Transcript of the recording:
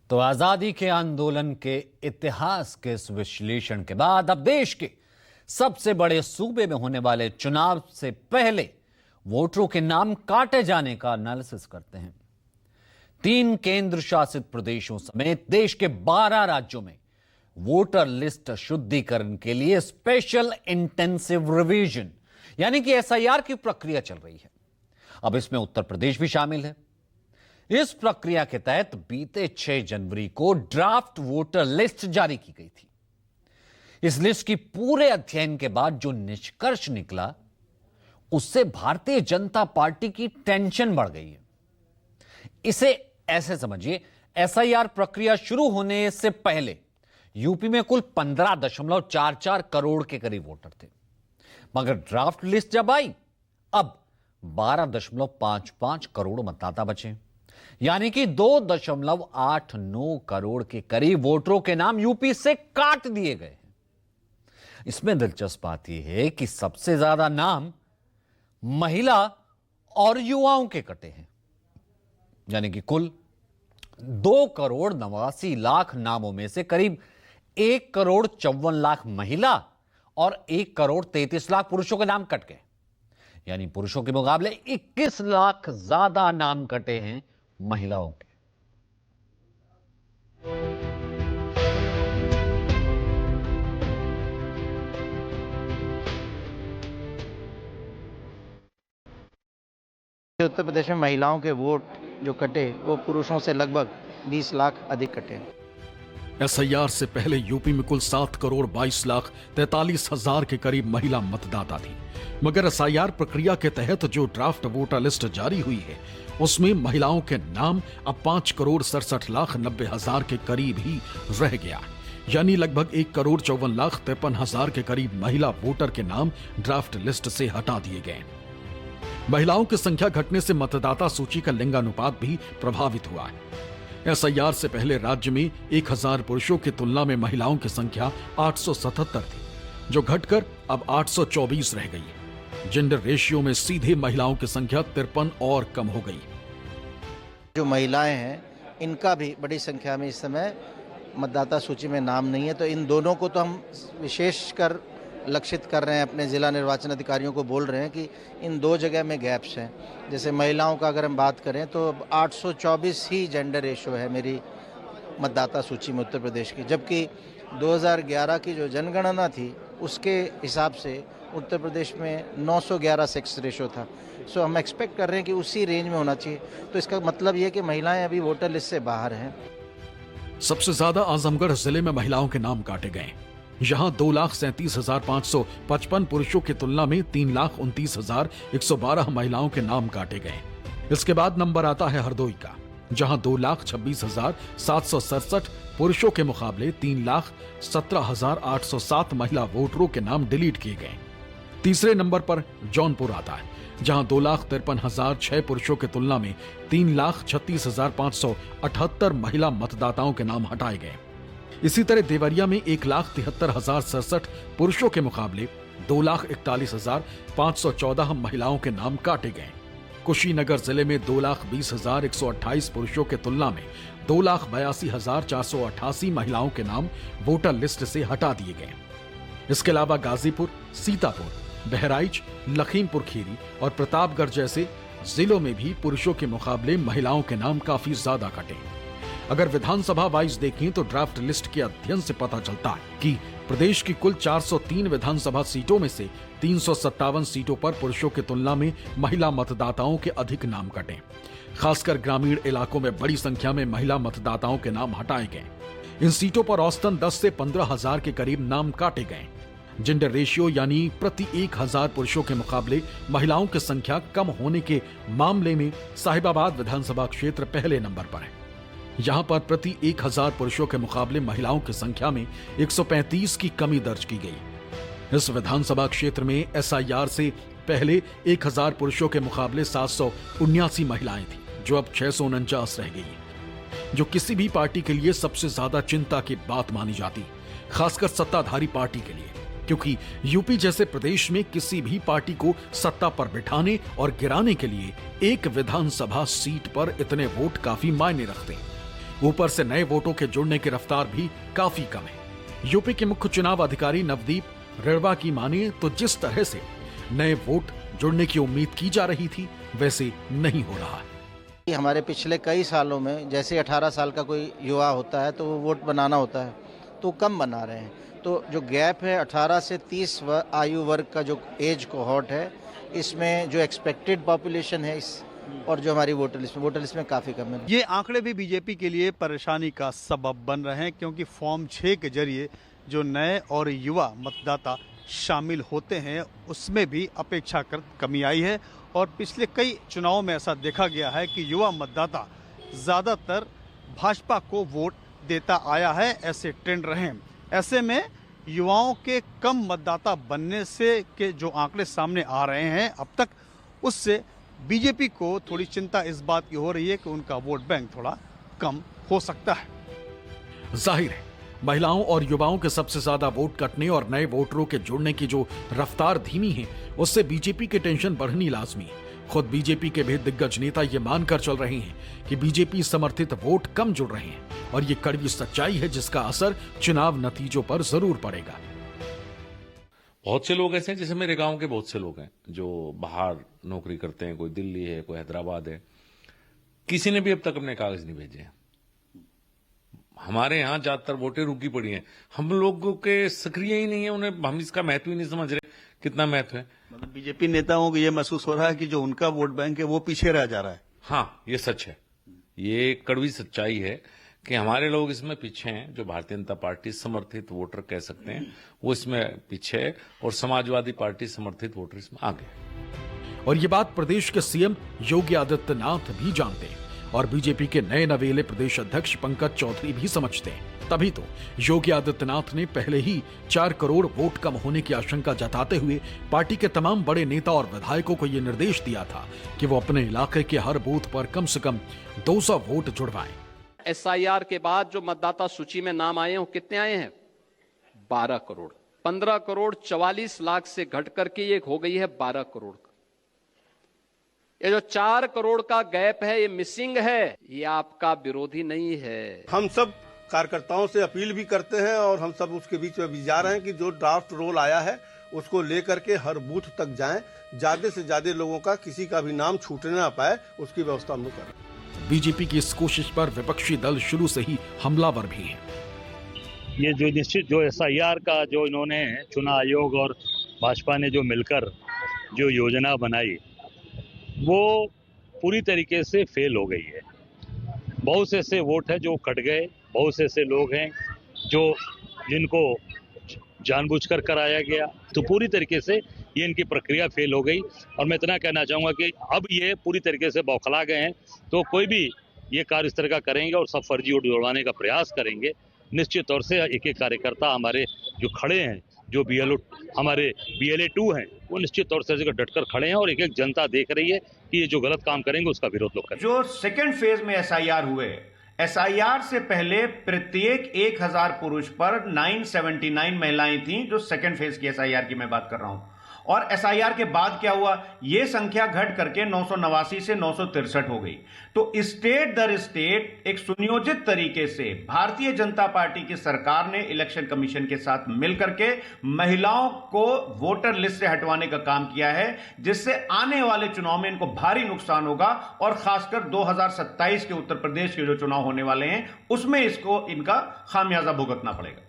तो आजादी के आंदोलन के इतिहास के इस विश्लेषण के बाद अब देश के सबसे बड़े सूबे में होने वाले चुनाव से पहले वोटरों के नाम काटे जाने का एनालिसिस करते हैं। 3 केंद्र शासित प्रदेशों समेत देश के 12 राज्यों में वोटर लिस्ट शुद्धिकरण के लिए स्पेशल इंटेंसिव रिवीजन यानी कि एसआईआर की प्रक्रिया चल रही है। अब इसमें उत्तर प्रदेश भी शामिल है। इस प्रक्रिया के तहत बीते 6 जनवरी को ड्राफ्ट वोटर लिस्ट जारी की गई थी। इस लिस्ट की पूरे अध्ययन के बाद जो निष्कर्ष निकला उससे भारतीय जनता पार्टी की टेंशन बढ़ गई है। इसे ऐसे समझिए, एसआईआर प्रक्रिया शुरू होने से पहले यूपी में कुल 15.44 करोड़ के करीब वोटर थे, मगर ड्राफ्ट लिस्ट जब आई अब 12.55 करोड़ मतदाता बचे, यानी कि 2.89 करोड़ के करीब वोटरों के नाम यूपी से काट दिए गए हैं। इसमें दिलचस्प बात यह है कि सबसे ज्यादा नाम महिला और युवाओं के कटे हैं, यानी कि कुल 2.89 करोड़ नामों में से करीब 1.54 करोड़ महिला और 1.33 करोड़ पुरुषों के नाम कट गए, यानी पुरुषों के मुकाबले 21 लाख ज्यादा नाम कटे हैं महिलाओं के। उत्तर प्रदेश में महिलाओं के वोट जो कटे वो पुरुषों से लगभग 20 लाख अधिक कटे। एसआईआर से पहले यूपी में कुल 7,22,43,000 के करीब महिला मतदाता थी, मगर एसआईआर प्रक्रिया के तहत जो ड्राफ्ट वोटर लिस्ट जारी हुई है उसमें महिलाओं के नाम अब 5,67,90,000 के करीब ही रह गया, यानी लगभग 1,54,53,000 के करीब महिला वोटर के नाम ड्राफ्ट लिस्ट से हटा दिए गए। महिलाओं की संख्या घटने से मतदाता सूची का लिंगानुपात भी प्रभावित हुआ है। एसआईआर से पहले राज्य में 1000 पुरुषों की तुलना में महिलाओं की संख्या 877 थी, जो घटकर अब 824 रह गई है। जेंडर रेशियो में सीधे महिलाओं की संख्या 53 और कम हो गई। जो महिलाएं हैं इनका भी बड़ी संख्या में इस समय मतदाता सूची में नाम नहीं है, तो इन दोनों को तो हम विशेषकर लक्षित कर रहे हैं, अपने जिला निर्वाचन अधिकारियों को बोल रहे हैं कि इन 2 जगह में गैप्स हैं। जैसे महिलाओं का अगर हम बात करें तो 824 ही जेंडर रेशो है मेरी मतदाता सूची में उत्तर प्रदेश की, जबकि 2011 की जो जनगणना थी उसके हिसाब से उत्तर प्रदेश में 911 सेक्स रेशो था। सो हम एक्सपेक्ट कर रहे हैं कि उसी रेंज में होना चाहिए। तो इसका मतलब ये कि महिलाएं अभी वोटर लिस्ट से बाहर हैं। सबसे ज्यादा आजमगढ़ जिले में महिलाओं के नाम काटे गए। यहाँ 2,37,555 पुरुषों की तुलना में 3,29,112 महिलाओं के नाम काटे गए। इसके बाद नंबर आता है हरदोई का, जहाँ 2,26,767 पुरुषों के मुकाबले 3,17,807 महिला वोटरों के नाम डिलीट किए गए। तीसरे नंबर पर जौनपुर आता है, जहाँ 2,53,006 पुरुषों की तुलना में 3,36,578 महिला मतदाताओं के नाम हटाए गए। इसी तरह देवरिया में 1,73,067 पुरुषों के मुकाबले 2,41,514 महिलाओं के नाम काटे गए। कुशीनगर जिले में 2,20,128 पुरुषों के तुलना में 2,82,488 महिलाओं के नाम वोटर लिस्ट से हटा दिए गए। इसके अलावा गाजीपुर, सीतापुर, बहराइच, लखीमपुर खीरी और प्रतापगढ़ जैसे जिलों में भी पुरुषों के मुकाबले महिलाओं के नाम काफी ज्यादा कटे। अगर विधानसभा वाइज देखें तो ड्राफ्ट लिस्ट के अध्ययन से पता चलता है कि प्रदेश की कुल 403 विधानसभा सीटों में से 357 सीटों पर पुरुषों की तुलना में महिला मतदाताओं के अधिक नाम कटे। खासकर ग्रामीण इलाकों में बड़ी संख्या में महिला मतदाताओं के नाम हटाए गए। इन सीटों पर औसतन 10 से 15,000 के करीब नाम काटे गए। जेंडर रेशियो यानी प्रति 1,000 पुरुषों के मुकाबले महिलाओं की संख्या कम होने के मामले में साहिबाबाद विधानसभा क्षेत्र पहले नंबर पर है। यहाँ पर प्रति 1,000 पुरुषों के मुकाबले महिलाओं की संख्या में 135 की कमी दर्ज की गई। इस विधानसभा क्षेत्र में एसआईआर से पहले 1,000 पुरुषों के मुकाबले 779 महिलाएं थी, जो अब 649 रह गई, जो किसी भी पार्टी के लिए सबसे ज्यादा चिंता की बात मानी जाती, खासकर सत्ताधारी पार्टी के लिए, क्योंकि यूपी जैसे प्रदेश में किसी भी पार्टी को सत्ता पर बिठाने और गिराने के लिए एक विधानसभा सीट पर इतने वोट काफी मायने रखते हैं। ऊपर से नए वोटों के जुड़ने की रफ्तार भी काफी कम है। यूपी के मुख्य चुनाव अधिकारी नवदीप रेणवा की माने तो जिस तरह से नए वोट जुड़ने की उम्मीद की जा रही थी वैसे नहीं हो रहा है। हमारे पिछले कई सालों में जैसे 18 साल का कोई युवा होता है तो वो वोट बनाना होता है तो कम बना रहे हैं। तो जो गैप है 18 से 30 आयु वर्ग का जो एज कोहॉर्ट है, इसमें जो एक्सपेक्टेड पॉपुलेशन है इस और जो हमारी वोटर लिस्ट में काफ़ी कम है। ये आंकड़े भी बीजेपी के लिए परेशानी का सबब बन रहे हैं, क्योंकि फॉर्म 6 के जरिए जो नए और युवा मतदाता शामिल होते हैं उसमें भी अपेक्षाकृत कमी आई है। और पिछले कई चुनावों में ऐसा देखा गया है कि युवा मतदाता ज़्यादातर भाजपा को वोट देता आया है, ऐसे ट्रेंड रहे हैं। ऐसे में युवाओं के कम मतदाता बनने से के जो आंकड़े सामने आ रहे हैं अब तक, उससे बीजेपी को थोड़ी चिंता इस बात की हो रही है कि उनका वोट बैंक थोड़ा कम हो सकता है। जाहिर है महिलाओं और युवाओं के सबसे ज्यादा वोट कटने और नए वोटरों के जुड़ने की जो रफ्तार धीमी है उससे बीजेपी की टेंशन बढ़नी लाजमी है। खुद बीजेपी के भी दिग्गज नेता ये मानकर चल रहे हैं कि बीजेपी समर्थित वोट कम जुड़ रहे हैं और ये कड़वी सच्चाई है जिसका असर चुनाव नतीजों पर जरूर पड़ेगा। बहुत से लोग ऐसे हैं, जैसे मेरे गांव के बहुत से लोग हैं जो बाहर नौकरी करते हैं, कोई दिल्ली है, कोई हैदराबाद है, किसी ने भी अब तक अपने कागज नहीं भेजे हैं। हमारे यहाँ ज्यादातर वोटें रुकी पड़ी हैं, हम लोगों के सक्रिय ही नहीं है, उन्हें हम इसका महत्व ही नहीं समझ रहे कितना महत्व है। मतलब बीजेपी नेताओं को ये महसूस हो रहा है कि जो उनका वोट बैंक है वो पीछे रह जा रहा है। हाँ, ये सच है, ये कड़वी सच्चाई है कि हमारे लोग इसमें पीछे हैं। जो भारतीय जनता पार्टी समर्थित वोटर कह सकते हैं वो इसमें पीछे है और समाजवादी पार्टी समर्थित वोटर इसमें आगे है। और ये बात प्रदेश के सीएम योगी आदित्यनाथ भी जानते हैं और बीजेपी के नए नवेले प्रदेश अध्यक्ष पंकज चौधरी भी समझते हैं। तभी तो योगी आदित्यनाथ ने पहले ही 4 करोड़ वोट कम होने की आशंका जताते हुए पार्टी के तमाम बड़े नेता और विधायकों को यह निर्देश दिया था कि वो अपने इलाके के हर बूथ पर कम से कम 200 वोट जुड़वाएं। SIR के बाद जो मतदाता सूची में नाम आए हैं वो कितने आए हैं? 12 करोड़। 15 करोड़ 44 लाख से घट करके ये हो गई है 12 करोड़। ये जो 4 करोड़ का गैप है, ये मिसिंग है, ये आपका विरोधी नहीं है। हम सब कार्यकर्ताओं से अपील भी करते हैं और हम सब उसके बीच में भी जा रहे हैं कि जो ड्राफ्ट रोल आया है उसको लेकर के हर बूथ तक जाएं, ज्यादा से ज्यादा लोगों का किसी का भी नाम छूटने ना पाए, उसकी व्यवस्था हम लोग करें। बीजेपी की इस कोशिश पर विपक्षी दल शुरू से ही हमलावर भी है। ये जो निश्चित जो SIR का जो इन्होंने चुनाव आयोग और भाजपा ने जो मिलकर जो योजना बनाई वो पूरी तरीके से फेल हो गई है। बहुत से ऐसे वोट है जो कट गए, बहुत से ऐसे लोग हैं जो जिनको जानबूझकर कराया गया, तो पूरी तरीके से ये इनकी प्रक्रिया फेल हो गई। और मैं इतना कहना चाहूँगा कि अब ये पूरी तरीके से बौखला गए हैं, तो कोई भी ये कार्य इस तरह का करेंगे और सब फर्जी वोट जुड़वाने का प्रयास करेंगे, निश्चित तौर से एक एक कार्यकर्ता हमारे जो खड़े हैं, जो हमारे BLA 2 हैं, वो निश्चित तौर से डटकर खड़े हैं और एक एक जनता देख रही है कि ये जो गलत काम करेंगे उसका विरोध लोग करेंगे। जो सेकेंड फेज में SIR हुए, SIR से पहले प्रत्येक 1000 पुरुष पर 979 महिलाएं थीं, जो सेकेंड फेज की SIR की मैं बात कर रहा हूं। और SIR के बाद क्या हुआ, यह संख्या घट करके 989 से 963 हो गई। तो स्टेट दर स्टेट एक सुनियोजित तरीके से भारतीय जनता पार्टी की सरकार ने इलेक्शन कमीशन के साथ मिलकर के महिलाओं को वोटर लिस्ट से हटवाने का काम किया है, जिससे आने वाले चुनाव में इनको भारी नुकसान होगा और खासकर 2027 के उत्तर प्रदेश के जो चुनाव होने वाले हैं उसमें इसको इनका खामियाजा भुगतना पड़ेगा।